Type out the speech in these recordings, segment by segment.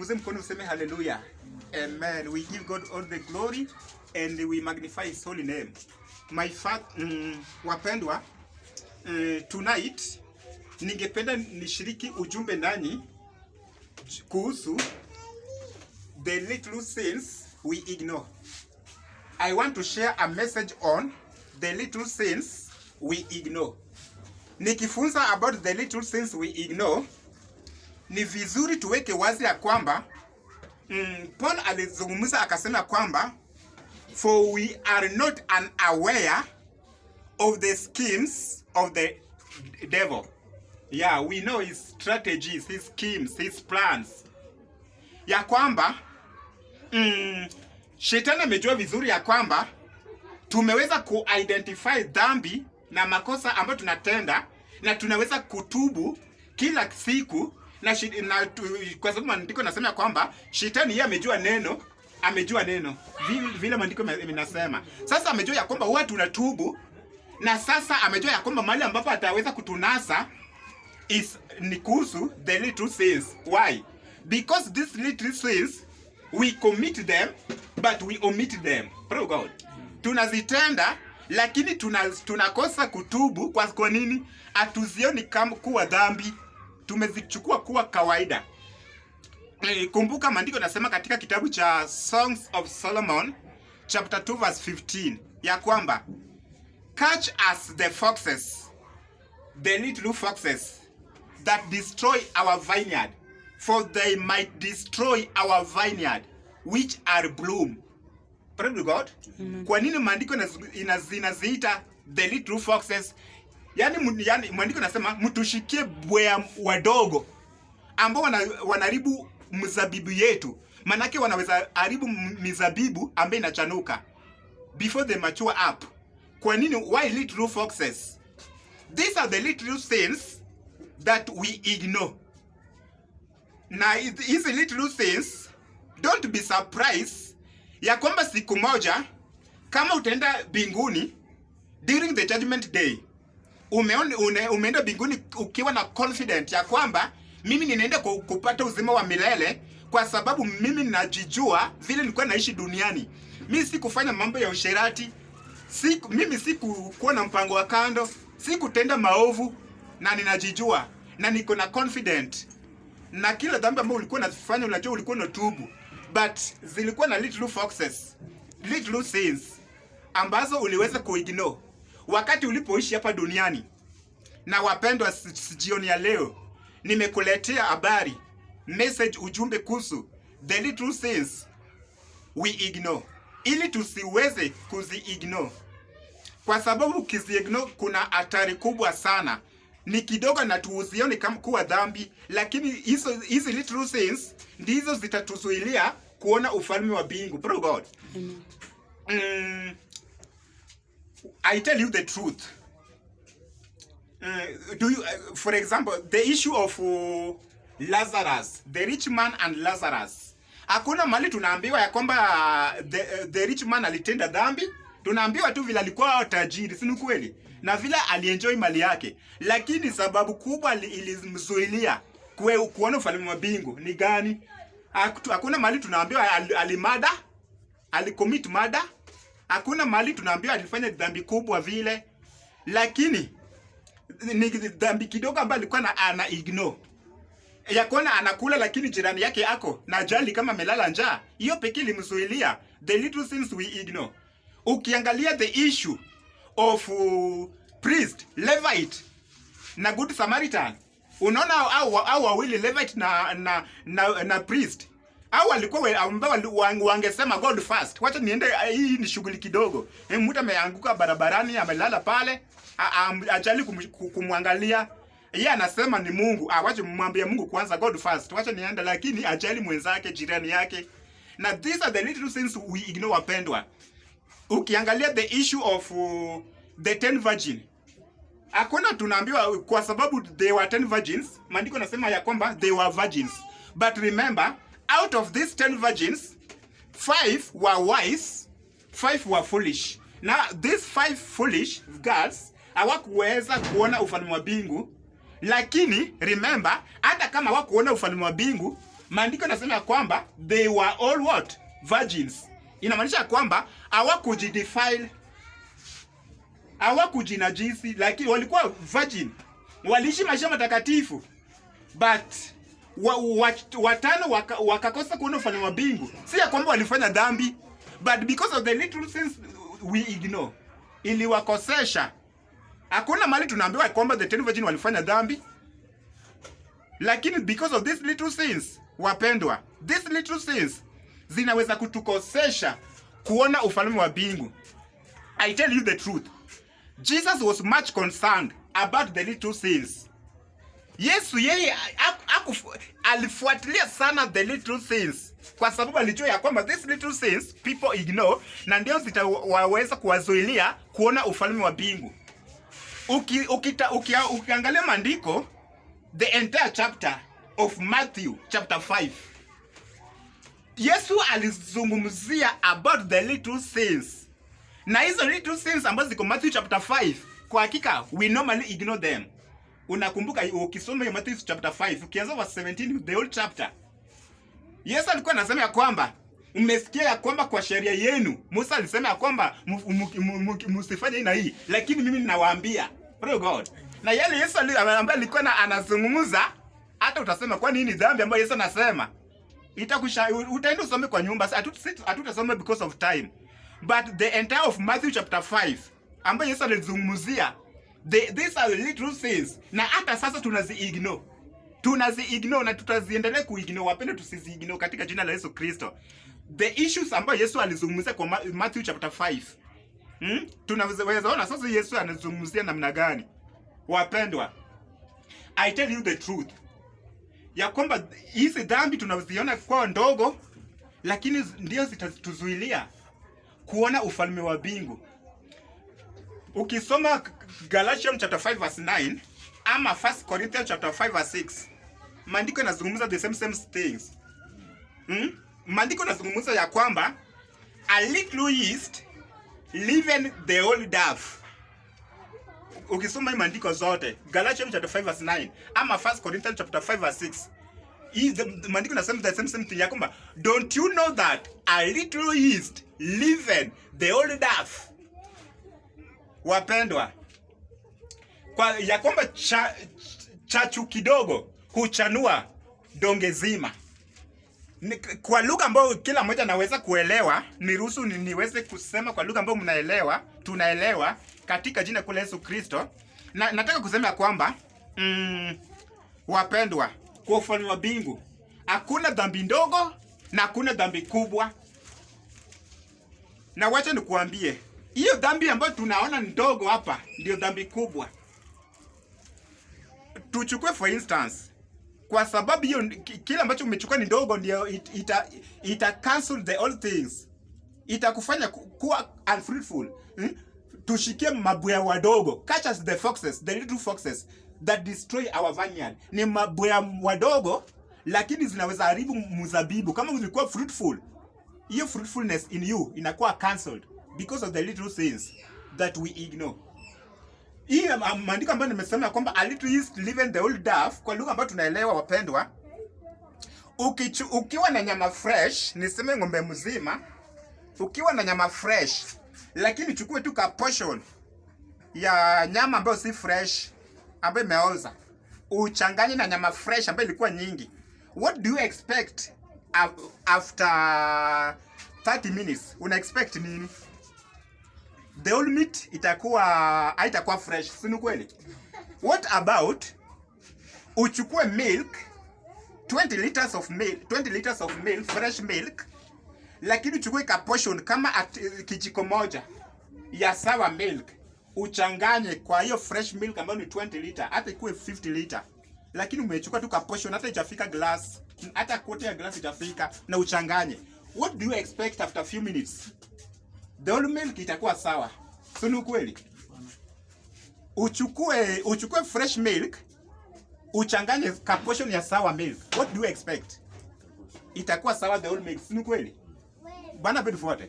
Tupunguze mkono useme hallelujah. Amen. We give God all the glory and we magnify his holy name. Wapendwa, tonight ningependa nishiriki ujumbe ndani kuhusu the little sins we ignore. I want to share a message on the little sins we ignore. Nikifunza about the little sins we ignore, ni vizuri tuweke wazi ya kwamba Paul alizungumza akasema kwamba for we are not unaware of the schemes of the devil. Yeah, we know his strategies, his schemes, his plans. Ya kwamba shetani amejua vizuri ya kwamba tumeweza ku-identify dhambi na makosa ambayo tunatenda na tunaweza kutubu kila siku kwa sababu maandiko nasema kwamba shetani yeye amejua neno vile maandiko yanasema. Sasa amejua ya kwamba watu tunatubu na sasa amejua ya kwamba mahali ambapo ataweza kutunasa ni kuhusu the little sins. Why? Because these little sins we commit them but we omit them. Praise God. Tunazitenda lakini tunakosa kutubu. Kwa nini? Hatuzioni kama kuwa dhambi, tumezichukua kuwa kawaida. Kumbuka maandiko nasema katika kitabu cha Songs of Solomon chapter 2 verse 15 ya kwamba catch us the foxes, the little foxes that destroy our vineyard, for they might destroy our vineyard which are bloom. Praise God. Kwa nini maandiko zinaziita the little foxes? Yani maandiko nasema mtushikie bwea wadogo ambao wanaharibu mzabibu yetu. Manake wanaweza haribu mizabibu ambayo inachanuka before they mature up. Kwa nini? Why little foxes? These are the little sins that we ignore. Na hizi little sins, don't be surprised ya kwamba siku moja kama utaenda binguni during the judgment day, umeenda binguni ukiwa na confident ya kwamba mimi ninaenda kupata uzima wa milele kwa sababu mimi ninajijua vile nilikuwa naishi duniani. Mimi sikufanya mambo ya usherati, mimi sikuwa na mpango wa kando, sikutenda maovu na ninajijua na niko na confident. Na kila dhambi ambayo ulikuwa unafanya unajua ulikuwa unatubu, but zilikuwa na little foxes, little sins ambazo uliweza kuignore wakati ulipoishi hapa duniani. Na wapendwa, jioni ya leo nimekuletea habari, message, ujumbe kuhusu the little sins we ignore, ili tusiweze kuzi-ignore, kwa sababu ukizi-ignore kuna hatari kubwa sana. Ni kidogo na tuuzione kama kuwa dhambi, lakini hizi little sins ndizo zitatuzuilia kuona ufalme wa mbingu. Praise God. I tell you the truth. For example, the issue of Lazarus, the rich man and Lazarus. Hakuna mali tunaambiwa ya kwamba the rich man alitenda dhambi. Tunaambiwa tu vile alikuwa tajiri, si kweli? Na vile alienjoy mali yake. Lakini sababu kubwa ilimzuilia kuona ufalme wa mbingu ni gani? Hakuna mali tunaambiwa alimada, alicommit murder. Hakuna mali tunaambiwa alifanya dhambi kubwa vile. Lakini ni dhambi kidogo ambayo alikuwa ana ignore. Ya kuona anakula lakini jirani yake ako na jali kama melala njaa. Hiyo pekee ilimzuilia. The little sins we ignore. Ukiangalia the issue of priest, Levite na good Samaritan, unaona au wawili Levite na priest, au walikuwa ambao wangesema God first, wacha niende, hii ni shughuli kidogo. Mtu ameanguka barabarani, amelala pale, ajali kumwangalia, yeye anasema ni Mungu, wacha mwambie Mungu kwanza, God first, wacha niende, lakini ajali mwenzake, jirani yake. Na these are the little sins we ignore, wapendwa. Ukiangalia the issue of the 10 virgin, hakuna tunaambiwa kwa sababu they were 10 virgins, maandiko nasema ya kwamba they were virgins. But remember, out of these 10 virgins, 5 were wise, 5 were foolish. Now these 5 foolish girls hawakuweza kuona ufalme wa mbingu, lakini remember, hata kama hawakuona ufalme wa mbingu, Maandiko yanasema kwamba they were all what? Virgins. Inamaanisha kwamba hawakujidefile, hawakujinajisi, lakini walikuwa virgin. Waliishi maisha matakatifu. But watano wakakosa kuona ufalme wa mbingu. Si ya kwamba walifanya dhambi, but because of the little things we ignore, iliwakosesha. Hakuna mali tunaambiwa kwamba the 10 virgin walifanya dhambi, lakini because of these little sins, wapendwa, these little sins zinaweza kutukosesha kuona ufalme wa mbingu. I tell you the truth, Jesus was much concerned about the little sins. Yesu yeye alifuatilia sana the little sins, kwa sababu alijua ya kwamba these little sins people ignore, na ndio zitawaweza kuwazuilia kuona ufalme wa mbingu. Ukiangalia maandiko, the entire chapter of Matthew chapter 5, Yesu alizungumzia about the little sins. Na hizo little sins ambazo ziko Matthew chapter 5, kwa hakika we normally ignore them. Unakumbuka ukisoma hiyo Matthew chapter 5 ukianza verse 17, the whole chapter, Yesu alikuwa anasema ya kwamba mmesikia ya kwamba kwa sheria yenu Musa alisema ya kwamba msifanye hii na hii, lakini mimi ninawaambia. Praise God. Na yale Yesu ambaye alikuwa anazungumza, hata utasema kwa nini dhambi ambayo Yesu anasema utaenda usome kwa nyumba. Hatutasoma because of time, but the entire of Matthew chapter 5 ambayo Yesu alizungumzia, these are little sins, na hata sasa tunazi-ignore na tutaziendelea ku-ignore. Wapende tusizi-ignore katika jina la Yesu Kristo. The issues ambayo Yesu alizungumzia kwa Matthew chapter 5, tunaweza ona sasa Yesu anazungumzia namna gani. Wapendwa, I tell you the truth, ya kwamba hizi dhambi tunaziona kwa ndogo, lakini ndio zitatuzuilia kuona ufalme wa mbingu. Ukisoma Galatians chapter 5 verse 9 ama 1 Corinthians chapter 5 verse 6, maandiko yanazungumza the same things. Maandiko yanazungumza ya kwamba a little yeast leaven the whole dough. Ukisoma maandiko zote, Galatians chapter 5 verse 9 ama 1 Corinthians chapter 5 verse 6, maandiko yanasema the same thing ya kwamba don't you know that a little yeast leaven the whole dough. Wapendwa, kwa ya kwamba chachu kidogo huchanua donge zima. Kwa lugha ambayo kila mmoja anaweza kuelewa, niruhusu niweze kusema kwa lugha ambayo mnaelewa, tunaelewa katika jina la Yesu Kristo. Na nataka kusema kwamba wapendwa, kwa ufalme wa mbingu hakuna dhambi ndogo na hakuna dhambi kubwa. Na wacha nikuambie, hiyo dhambi ambayo tunaona ndogo hapa ndio dhambi kubwa. Tuchukue for instance, kwa sababu hiyo kile ambacho umechukua ni ndogo, ndio ita cancel the all things, itakufanya kuwa unfruitful. Tushikie mabuya wadogo, catch us the foxes, the little foxes that destroy our vineyard. Ni mabuya wadogo, lakini zinaweza haribu mzabibu. Kama ulikuwa fruitful, hiyo fruitfulness in you inakuwa cancelled because of the little things that we ignore. Hii maandiko ambayo nimesema kwamba a little yeast leaven the whole dough, kwa lugha ambayo tunaelewa, wapendwa, ukiwa na nyama fresh, niseme ng'ombe mzima, ukiwa na nyama fresh, lakini chukue tu ka portion ya nyama ambayo si fresh, ambayo imeoza, uchanganye na nyama fresh ambayo ilikuwa nyingi. What do you expect after 30 minutes? Una expect nini? The whole meat haitakuwa fresh, si kweli? What about uchukue milk, 20 liters of milk, fresh milk, lakini uchukue ka portion kama kijiko moja ya sour milk, uchanganye kwa hiyo fresh milk ambayo ni 20 liter, hata ikuwe 50 liter, lakini umechukua tu ka portion, hata itafika glass, hata kote ya glass itafika, na uchanganye. What do you expect after few minutes? The whole milk itakuwa sawa. Sio kweli? Uchukue fresh milk, uchanganye ka portion ya sour milk. What do you expect? Itakuwa sawa the whole milk. Sio kweli? Bwana betufuate.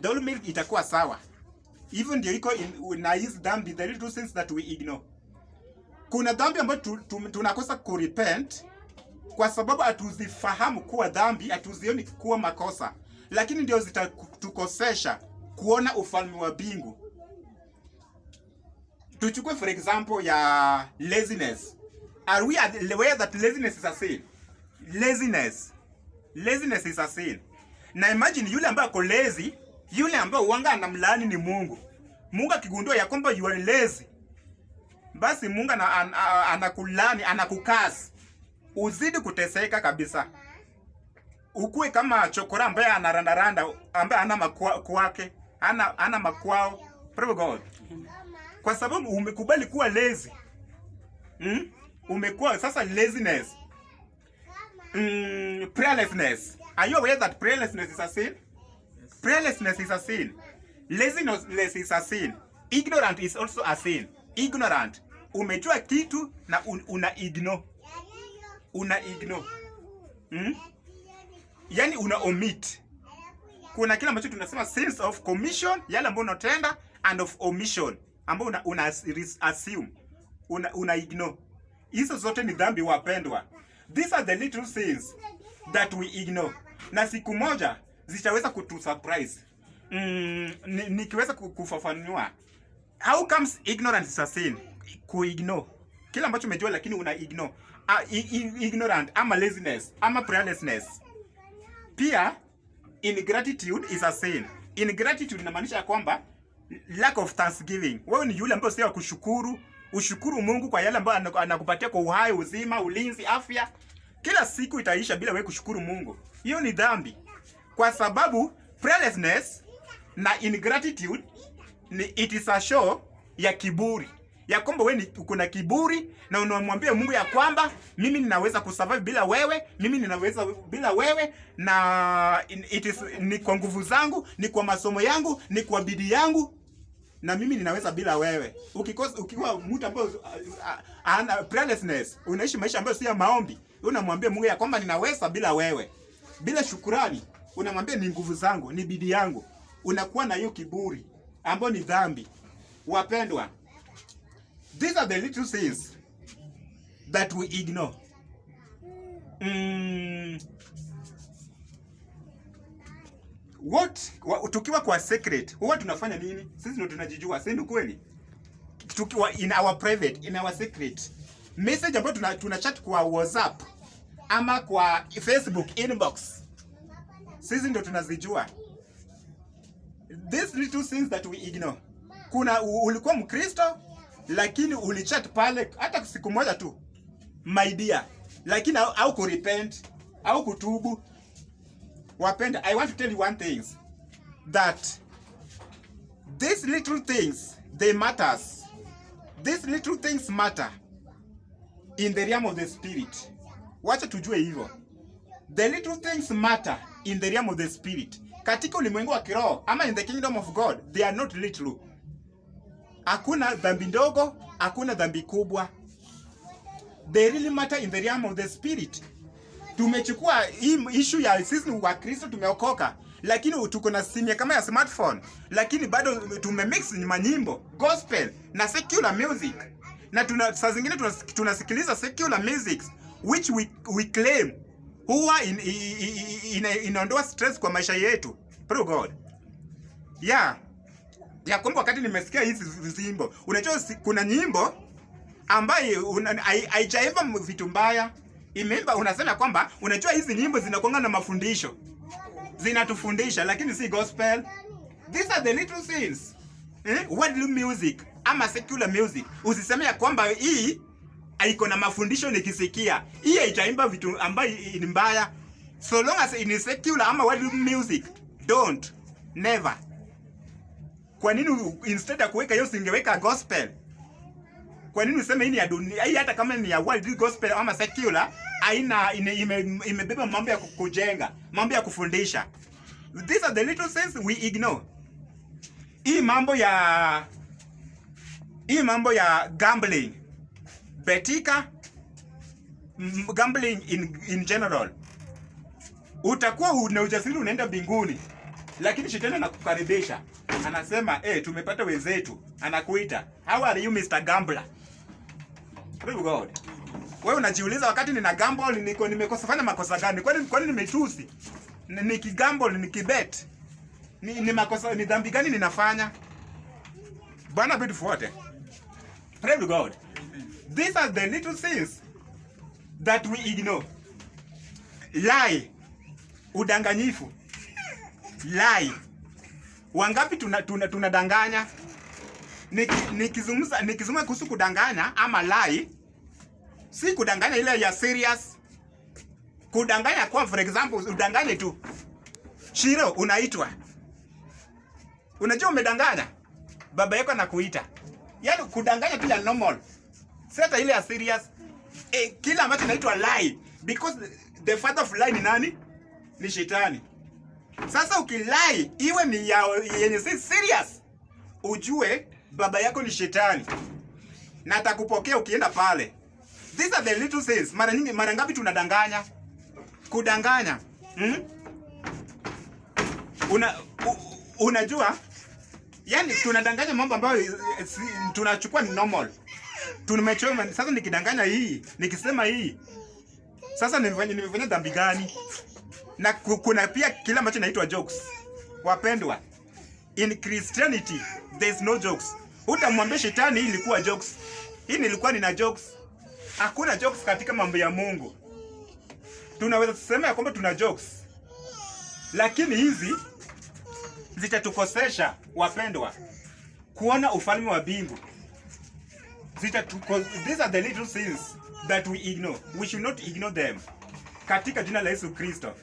The whole milk itakuwa sawa. Even ndio iko na hizi dhambi, the little things that we ignore. Kuna dhambi ambayo tunakosa ku repent, kwa sababu hatuzifahamu kuwa dhambi, hatuzioni kuwa makosa, lakini ndio zitatukosesha kuona ufalme wa mbingu. Tuchukue for example ya laziness. Are we aware that laziness is a sin? Laziness is a sin. Na imagine yule ambaye ako lazy, yule ambaye uanga anamlaani ni Mungu. Mungu akigundua ya kwamba you are lazy, basi Mungu anakulani, anakukasi. Uzidi kuteseka kabisa. Ukue kama chokora ambaye anarandaranda, ambaye ana makwake, ana makwao. Praise God. Kwa sababu umekubali kuwa lazy. Umekuwa sasa laziness. Prayerlessness. Are you aware that prayerlessness is a sin? Yes. Prayerlessness is a sin. Laziness is a sin. Ignorant is also a sin. Ignorant. Umejua kitu na una ignore. Yani una omit. Kuna kile ambacho tunasema sins of commission, yale ambayo unatenda, and of omission, ambayo una assume, una ignore. Hizo zote ni dhambi wapendwa. These are the little sins that we ignore. Na siku moja zitaweza kutu surprise. Nikiweza kufafanua. How comes ignorance is a sin? Kuignore kila ambacho umejua lakini una ignore. Ignorant ama laziness ama prayerlessness. Pia ingratitude is a sin. Ingratitude inamaanisha kwamba lack of thanksgiving. Wewe ni yule ambaye sio kushukuru. Ushukuru Mungu kwa yale ambayo anakupatia kwa uhai, uzima, ulinzi, afya. Kila siku itaisha bila wewe kushukuru Mungu. Hiyo ni dhambi. Kwa sababu prayerlessness na ingratitude it is a show ya kiburi. Ya kwamba wewe uko na kiburi na unamwambia Mungu ya kwamba mimi ninaweza kusurvive bila wewe, mimi ninaweza bila wewe, na ni kwa nguvu zangu, ni kwa masomo yangu, ni kwa bidii yangu, na mimi ninaweza bila wewe. Ukiwa mtu ambaye ana prayerlessness, unaishi maisha ambayo si ya maombi, unamwambia Mungu ya kwamba ninaweza bila wewe. Bila shukrani, unamwambia ni nguvu zangu, ni bidii yangu. Unakuwa na hiyo kiburi ambayo ni dhambi. Wapendwa, these are the little sins that we ignore. Tukiwa kwa secret, huwa tunafanya nini? Sisi ndio tunajijua, si ndio kweli? Tukiwa in our private, in our secret. Message ambayo tunachat kwa WhatsApp ama kwa Facebook inbox, sisi ndio tunazijua. These little things that we ignore. Kuna ulikuwa Mkristo lakini ulichat pale hata siku moja tu, my dear, lakini au kurepent au kutubu. Wapenda, I want to tell you one thing, that these little things, they matters. These little things matter in the realm of the spirit. Wacha tujue hivyo. The little things matter in the realm of the spirit. Katika ulimwengu wa kiroho ama in the kingdom of God, they are not little. Hakuna dhambi ndogo, hakuna dhambi kubwa. They really matter in the realm of the spirit. Tumechukua hii issue ya sisi wa Kristo tumeokoka, lakini tuko na simu kama ya smartphone, lakini bado tumemix manyimbo, gospel na secular music. Na saa zingine tunasikiliza secular music which we claim huwa inaondoa stress kwa maisha yetu. Praise God. Yeah. Ya kwamba wakati nimesikia hizi nyimbo, unajua kuna nyimbo ambayo haijaimba vitu mbaya. Imeimba unasema kwamba unajua hizi nyimbo zinakuanga na mafundisho. Zinatufundisha lakini si gospel. These are the little things. Worldly music ama secular music. Usiseme ya kwamba hii haiko na mafundisho nikisikia. Hii haitaimba vitu ambayo ni mbaya. So long as in secular ama worldly music, don't, never. Kwa nini instead ya kuweka hiyo singeweka gospel? Kwa nini useme hii ni ya dunia? Hii hata kama ni ya world gospel ama secular, haina imebeba mambo ya kujenga, mambo ya kufundisha. These are the little things we ignore. Hii mambo ya gambling, betika, gambling in general. Utakuwa una ujasiri unaenda mbinguni, lakini shetani anakukaribisha. Anasema, tumepata wenzetu. Anakuita, how are you Mr. Gambler? Praise God. Wewe unajiuliza wakati nina gamble nimekosa fanya makosa gani? Kwani nimetusi? Nikigamble nikibet. Ni makosa ni dhambi gani ninafanya? Bwana bidu fuate. Pray to God. These are the little sins that we ignore. Lie. Udanganyifu. Lie. Wangapi tunadanganya? Nikizungumza kuhusu kudanganya ama lie, si kudanganya ile ya serious. Kudanganya kwa for example, udanganye tu. Shiro unaitwa. Unajua umedanganya? Baba yako anakuita. Yaani kudanganya tu ya normal. Sasa ile ya serious. Kila ambacho inaitwa lie, because the father of lie ni nani? Ni shetani. Sasa ukilai iwe ni yenye si serious, ujue baba yako ni shetani na atakupokea ukienda pale. These are the little sins. Mara ngapi tunadanganya? Kudanganya. Unajua? Yaani tunadanganya mambo ambayo tunachukua ni normal. Tumechoma sasa nikidanganya hii, nikisema hii. Sasa nimefanya dhambi gani? Na kuna pia kila ambacho inaitwa jokes. Wapendwa, in Christianity there's no jokes. Utamwambia shetani hii ilikuwa jokes. Hii nilikuwa nina jokes. Hakuna jokes katika mambo ya Mungu. Tunaweza kusema ya kwamba tuna jokes, lakini hizi zitatukosesha wapendwa kuona ufalme wa mbingu. These are the little sins that we ignore. We should not ignore them. Katika jina la Yesu Kristo.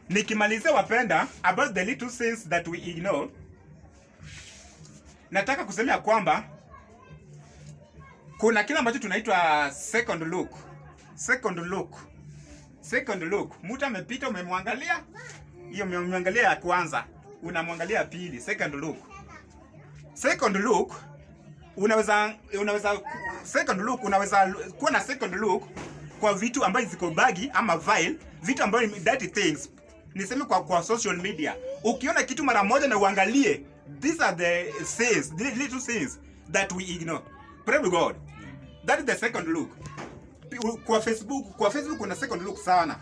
Nikimalizia wapenda about the little sins that we ignore, nataka kusema ya kwamba kuna kile ambacho tunaitwa second look. Second look. Mtu amepita umemwangalia, hiyo umemwangalia ya kwanza, unamwangalia pili, second look. Second look unaweza kuwa na second look kwa vitu ambazo ziko bagi ama vile, vitu ambazo dirty things. Niseme kwa social media. Ukiona kitu mara moja na uangalie, these are the sins, the little sins that we ignore. Pray to God. That is the second look. Kwa Facebook kuna second look sana,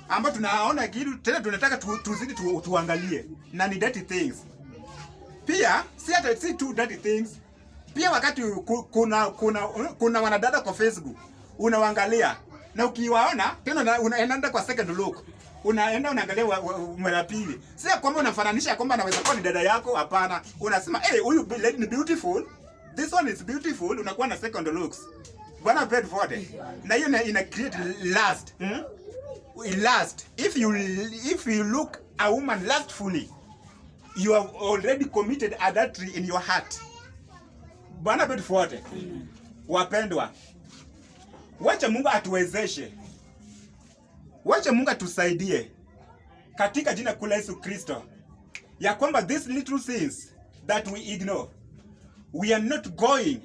ambapo tunaona kitu tena tunataka tuzidi tuangalie, na ni dirty things. Pia si tu dirty things. Pia wakati kuna wanadada kwa Facebook, unawaangalia na ukiwaona tena unaenda kwa second look. Unaangalia mara pili. Si kwamba unafananisha kwamba anaweza kuwa ni dada yako, hapana. Unasema huyu lady ni beautiful. This one is beautiful. Unakuwa na second looks. Bwana pray for it. Na hiyo ina create lust. Lust. If you look a woman lustfully, you have already committed adultery in your heart. Bwana pray for it. Wapendwa, wacha Mungu atuwezeshe. Wacha Mungu atusaidie katika jina kula Yesu Kristo, ya kwamba these little things that we ignore, we are not going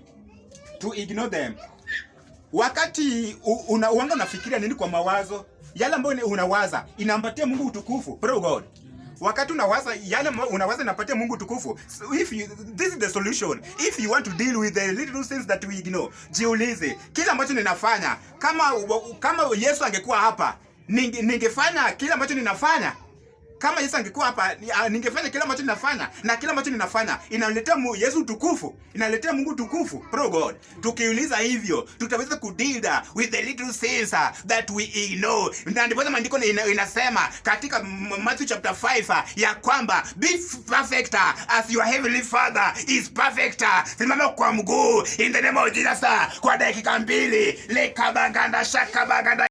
to ignore them. Wakati unafikiria nini kwa mawazo, yale ambayo unawaza inampatia Mungu utukufu. Pray God. Wakati unawaza yale unawaza inapatia Mungu utukufu. So this is the solution. If you want to deal with the little things that we ignore, jiulize, kila ambacho ninafanya, kama Yesu angekuwa hapa, ningefanya kila ambacho ninafanya. Kama Yesu angekuwa hapa, ningefanya kila ambacho ninafanya, na kila ambacho ninafanya inaletea Yesu utukufu, inaletea Mungu utukufu. Pray God. Tukiuliza hivyo, tutaweza kudeal with the little sins that we ignore. Na ndipo maandiko inasema katika Matthew chapter 5 ya kwamba be perfect as your heavenly Father is perfect. Simama kwa mguu in the name of Jesus kwa dakika 2. Lekabaganda shakabaganda